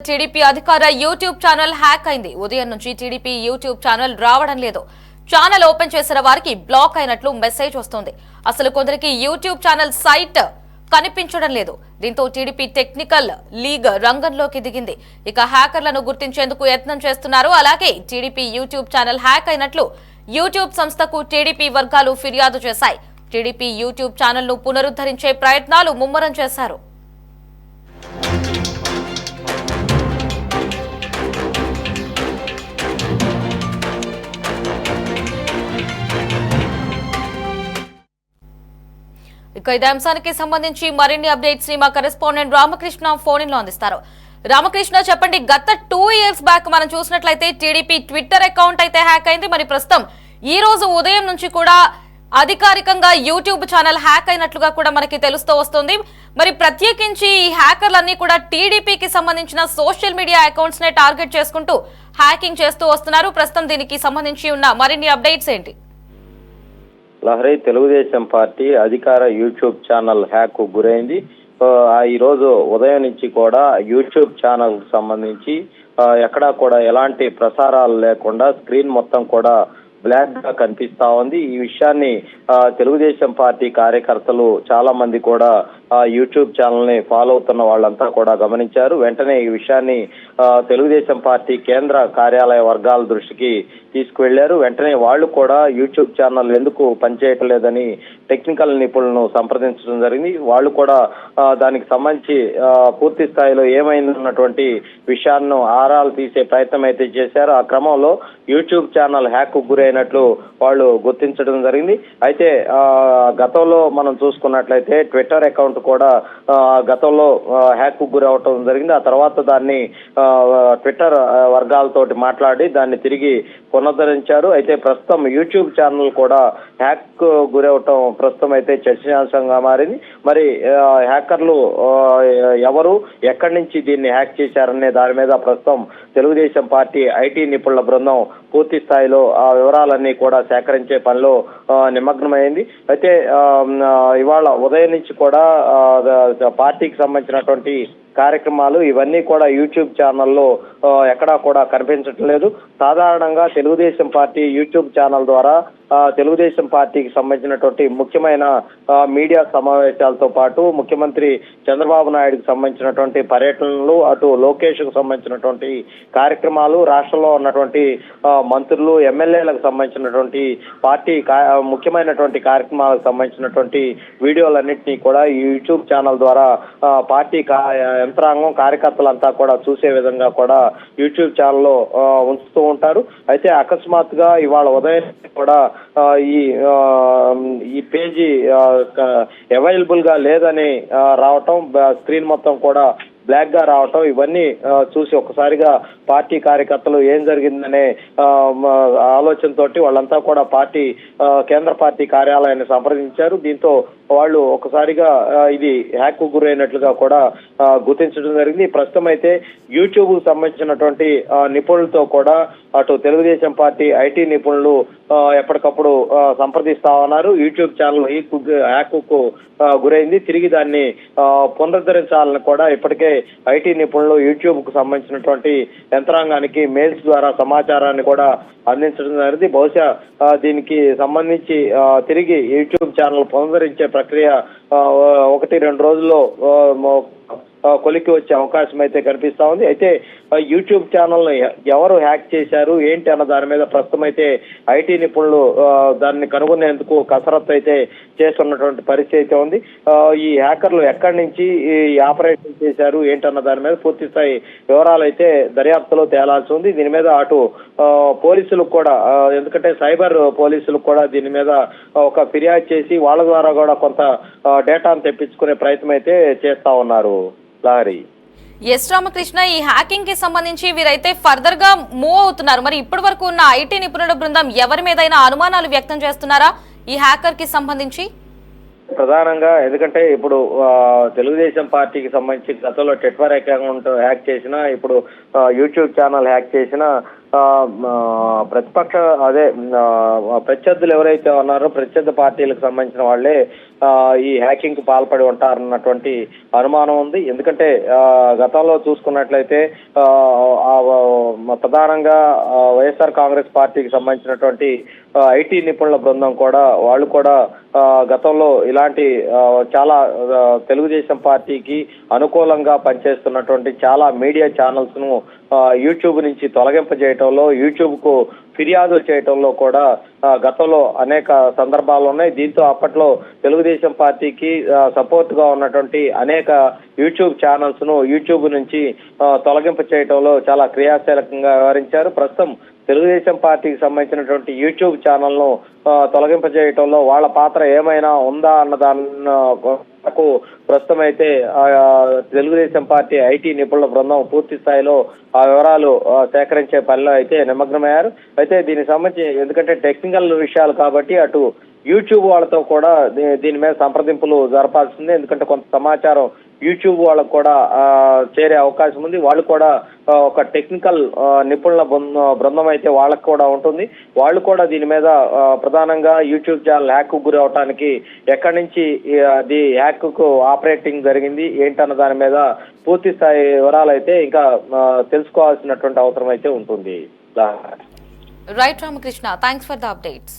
TDP అధికార YouTube channel hack అయింది. ఉదయం నుంచి టీడీపీ యూట్యూబ్ ఛానల్ రావడం లేదు. ఛానల్ ఓపెన్ చేసిన వారికి బ్లాక్ అయినట్లు మెసేజ్ వస్తుంది. అసలు కొందరికి యూట్యూబ్ ఛానల్ సైట్ కనిపించడం లేదు. దీంతో టీడీపీ టెక్నికల్ లీగ్ రంగంలోకి దిగింది. ఇక హ్యాకర్లను గుర్తించేందుకు యత్నం చేస్తున్నారు. అలాగే టీడీపీ యూట్యూబ్ ఛానల్ హ్యాక్ అయినట్లు యూట్యూబ్ సంస్థకు టీడీపీ వర్గాలు ఫిర్యాదు చేశాయి. టీడీపీ యూట్యూబ్ ఛానల్ ను పునరుద్ధరించే ప్రయత్నాలు ముమ్మరం చేశారు. ఇక ఇదే అంశానికి సంబంధించి మరిన్ని అప్డేట్స్ ని మా కరెస్పాండెంట్ రామకృష్ణ ఫోన్ లో అందిస్తారు. రామకృష్ణ, చెప్పండి, గత 2 years బ్యాక్ మనం చూసినట్లయితే టీడీపీ ట్విట్టర్ అకౌంట్ అయితే హ్యాక్ అయింది. మరి ప్రస్తుతం ఈ రోజు ఉదయం నుంచి కూడా అధికారికంగా యూట్యూబ్ ఛానల్ హ్యాక్ అయినట్లుగా కూడా మనకి తెలుస్తూ వస్తుంది. మరి ప్రత్యేకించి ఈ హ్యాకర్లన్నీ కూడా టీడీపీకి సంబంధించిన సోషల్ మీడియా అకౌంట్స్ నే టార్గెట్ చేసుకుంటూ హ్యాకింగ్ చేస్తూ వస్తున్నారు. ప్రస్తుతం దీనికి సంబంధించి ఉన్న మరిన్ని అప్డేట్స్ ఏంటి? లహరి, తెలుగుదేశం పార్టీ అధికార యూట్యూబ్ ఛానల్ హ్యాక్ గురైంది. ఈ రోజు ఉదయం నుంచి కూడా యూట్యూబ్ ఛానల్ సంబంధించి ఎక్కడా కూడా ఎలాంటి ప్రసారాలు లేకుండా స్క్రీన్ మొత్తం కూడా బ్లాక్ గా కనిపిస్తా ఉంది. ఈ విషయాన్ని తెలుగుదేశం పార్టీ కార్యకర్తలు చాలా మంది కూడా యూట్యూబ్ ఛానల్ ని ఫాలో అవుతున్న వాళ్ళంతా కూడా గమనించారు. వెంటనే ఈ విషయాన్ని తెలుగుదేశం పార్టీ కేంద్ర కార్యాలయ వర్గాల దృష్టికి తీసుకువెళ్లారు. వెంటనే వాళ్ళు కూడా యూట్యూబ్ ఛానల్ ఎందుకు పనిచేయటం లేదని టెక్నికల్ నిపుణులను సంప్రదించడం జరిగింది. వాళ్ళు కూడా దానికి సంబంధించి పూర్తి స్థాయిలో ఏమైందన్నటువంటి విషయాలను ఆరాలు తీసే ప్రయత్నం అయితే చేశారు. ఆ క్రమంలో యూట్యూబ్ ఛానల్ హ్యాక్ గురైనట్లు వాళ్ళు గుర్తించడం జరిగింది. అయితే గతంలో మనం చూసుకున్నట్లయితే ట్విట్టర్ అకౌంట్ కూడా గతంలో హ్యాక్ గురవటం జరిగింది. ఆ తర్వాత దాన్ని ట్విట్టర్ వర్గాలతోటి మాట్లాడి దాన్ని తిరిగి పునరుద్ధరించారు. అయితే ప్రస్తుతం యూట్యూబ్ ఛానల్ కూడా హ్యాక్ గురవటం ప్రస్తుతం అయితే చర్చనీయాంశంగా మారింది. మరి హ్యాకర్లు ఎవరు, ఎక్కడి నుంచి దీన్ని హ్యాక్ చేశారనే దాని మీద ప్రస్తుతం తెలుగుదేశం పార్టీ ఐటీ నిపుణుల బృందం పూర్తి స్థాయిలో ఆ వివరాలన్నీ కూడా సేకరించే పనిలో నిమగ్నమైంది. అయితే ఇవాళ ఉదయం నుంచి కూడా పార్టీకి సంబంధించినటువంటి కార్యక్రమాలు ఇవన్నీ కూడా యూట్యూబ్ ఛానల్లో ఎక్కడా కూడా కనిపించటం లేదు. సాధారణంగా తెలుగుదేశం పార్టీ యూట్యూబ్ ఛానల్ ద్వారా తెలుగుదేశం పార్టీకి సంబంధించినటువంటి ముఖ్యమైన మీడియా సమావేశాలతో పాటు ముఖ్యమంత్రి చంద్రబాబు నాయుడుకి సంబంధించినటువంటి పర్యటనలు, అటు లోకేష్ కు సంబంధించినటువంటి కార్యక్రమాలు, రాష్ట్రంలో ఉన్నటువంటి మంత్రులు, ఎమ్మెల్యేలకు సంబంధించినటువంటి పార్టీ ముఖ్యమైనటువంటి కార్యక్రమాలకు సంబంధించినటువంటి వీడియోలన్నింటినీ కూడా ఈ యూట్యూబ్ ఛానల్ ద్వారా పార్టీ యంత్రాంగం, కార్యకర్తలంతా కూడా చూసే విధంగా కూడా యూట్యూబ్ ఛానల్లో ఉంచుతూ ఉంటారు. అయితే అకస్మాత్తుగా ఇవాళ ఉదయం కూడా ఈ పేజీ అవైలబుల్ గా లేదని రావటం, స్క్రీన్ మొత్తం కూడా బ్లాక్ గా రావటం, ఇవన్నీ చూసి ఒకసారిగా పార్టీ కార్యకర్తలు ఏం జరిగిందనే ఆలోచనతోటి వాళ్ళంతా కూడా కేంద్ర పార్టీ కార్యాలయాన్ని సంప్రదించారు. దీంతో వాళ్ళు ఒకసారిగా ఇది హ్యాక్ గురైనట్లుగా కూడా గుర్తించడం జరిగింది. ప్రస్తుతం అయితే యూట్యూబ్ కు సంబంధించినటువంటి నిపుణులతో కూడా అటు తెలుగుదేశం పార్టీ ఐటీ నిపుణులు ఎప్పటికప్పుడు సంప్రదిస్తా ఉన్నారు. యూట్యూబ్ ఛానల్ ఈ హ్యాక్ కు గురైంది, తిరిగి దాన్ని పునరుద్ధరించాలని కూడా ఇప్పటికే ఐటీ నిపుణులు యూట్యూబ్ కు సంబంధించినటువంటి యంత్రాంగానికి మెయిల్స్ ద్వారా సమాచారాన్ని కూడా అందించడం జరిగింది. బహుశా దీనికి సంబంధించి తిరిగి యూట్యూబ్ ఛానల్ పునరుద్ధరించే ప్రక్రియ 1-2 రోజుల్లో కొలికి వచ్చే అవకాశం అయితే కనిపిస్తా ఉంది. అయితే యూట్యూబ్ ఛానల్ ఎవరు హ్యాక్ చేశారు ఏంటి అన్న దాని మీద ప్రస్తుతం అయితే ఐటీ నిపుణులు దాన్ని కనుగొనేందుకు కసరత్తు అయితే చేస్తున్నటువంటి పరిస్థితి అయితే ఉంది. ఈ హ్యాకర్లు ఎక్కడి నుంచి ఈ ఆపరేషన్ చేశారు ఏంటన్న దాని మీద పూర్తి స్థాయి వివరాలు అయితే దర్యాప్తులో తేలాల్సి ఉంది. దీని మీద అటు పోలీసులకు కూడా, ఎందుకంటే సైబర్ పోలీసులకు కూడా దీని మీద ఒక ఫిర్యాదు చేసి వాళ్ళ ద్వారా కూడా కొంత డేటాను తెప్పించుకునే ప్రయత్నం అయితే చేస్తా ఉన్నారు. లారీ, ఎస్ రామకృష్ణ, ఈ హ్యాకింగ్ కి సంబంధించి వీరైతే ఫర్దర్ గా మూవ్ అవుతున్నారు. మరి ఇప్పటి వరకు ఉన్న ఐటీ నిపుణుల బృందం ఎవరి మీదైనా అనుమానాలు వ్యక్తం చేస్తున్నారా ఈ హ్యాకర్ కి సంబంధించి? ప్రధానంగా ఎందుకంటే ఇప్పుడు తెలుగుదేశం పార్టీకి సంబంధించి గతంలో ట్విట్టర్ అకౌంట్ హ్యాక్ చేసినా, ఇప్పుడు యూట్యూబ్ ఛానల్ హ్యాక్ చేసినా ప్రతిపక్ష ప్రత్యర్థులు ఎవరైతే ఉన్నారో ప్రత్యర్థి పార్టీలకు సంబంధించిన వాళ్ళే ఈ హ్యాకింగ్ కు పాల్పడి ఉంటారన్నటువంటి అనుమానం ఉంది. ఎందుకంటే గతంలో చూసుకున్నట్లయితే ప్రధానంగా వైఎస్ఆర్ కాంగ్రెస్ పార్టీకి సంబంధించినటువంటి ఐటీ నిపుణుల బృందం కూడా వాళ్ళు కూడా గతంలో ఇలాంటి చాలా తెలుగుదేశం పార్టీకి అనుకూలంగా పనిచేస్తున్నటువంటి చాలా మీడియా ఛానల్స్ ను యూట్యూబ్ నుంచి తొలగింపజేయటంలో, యూట్యూబ్ కు ఫిర్యాదులు చేయటంలో కూడా గతంలో అనేక సందర్భాలు ఉన్నాయి. దీంతో అప్పట్లో తెలుగుదేశం పార్టీకి సపోర్ట్ గా ఉన్నటువంటి అనేక యూట్యూబ్ ఛానల్స్ ను యూట్యూబ్ నుంచి తొలగింప చేయటంలో చాలా క్రియాశీలకంగా వ్యవహరించారు. ప్రస్తుతం తెలుగుదేశం పార్టీకి సంబంధించినటువంటి యూట్యూబ్ ఛానల్ ను తొలగింపజేయటంలో వాళ్ళ పాత్ర ఏమైనా ఉందా అన్న దానికి ప్రస్తుతం అయితే తెలుగుదేశం పార్టీ ఐటీ నిపుణుల బృందం పూర్తి స్థాయిలో ఆ వివరాలు సేకరించే పనిలో అయితే నిమగ్నమయ్యారు. అయితే దీనికి సంబంధించి ఎందుకంటే టెక్నికల్ విషయాలు కాబట్టి అటు యూట్యూబ్ వాళ్ళతో కూడా దీని మీద సంప్రదింపులు జరపాల్సిందే. ఎందుకంటే కొంత సమాచారం యూట్యూబ్ వాళ్ళకు కూడా చేరే అవకాశం ఉంది. వాళ్ళు కూడా ఒక టెక్నికల్ నిపుణుల బృందం అయితే వాళ్ళకు కూడా ఉంటుంది. వాళ్ళు కూడా దీని మీద ప్రధానంగా యూట్యూబ్ ఛానల్ హ్యాక్ కు గురి అవటానికి ఎక్కడి నుంచి అది హ్యాక్ కు ఆపరేటింగ్ జరిగింది ఏంటన్న దాని మీద పూర్తి స్థాయి వివరాలు అయితే ఇంకా తెలుసుకోవాల్సినటువంటి అవసరం అయితే ఉంటుంది. Right Ramakrishna, thanks for the updates.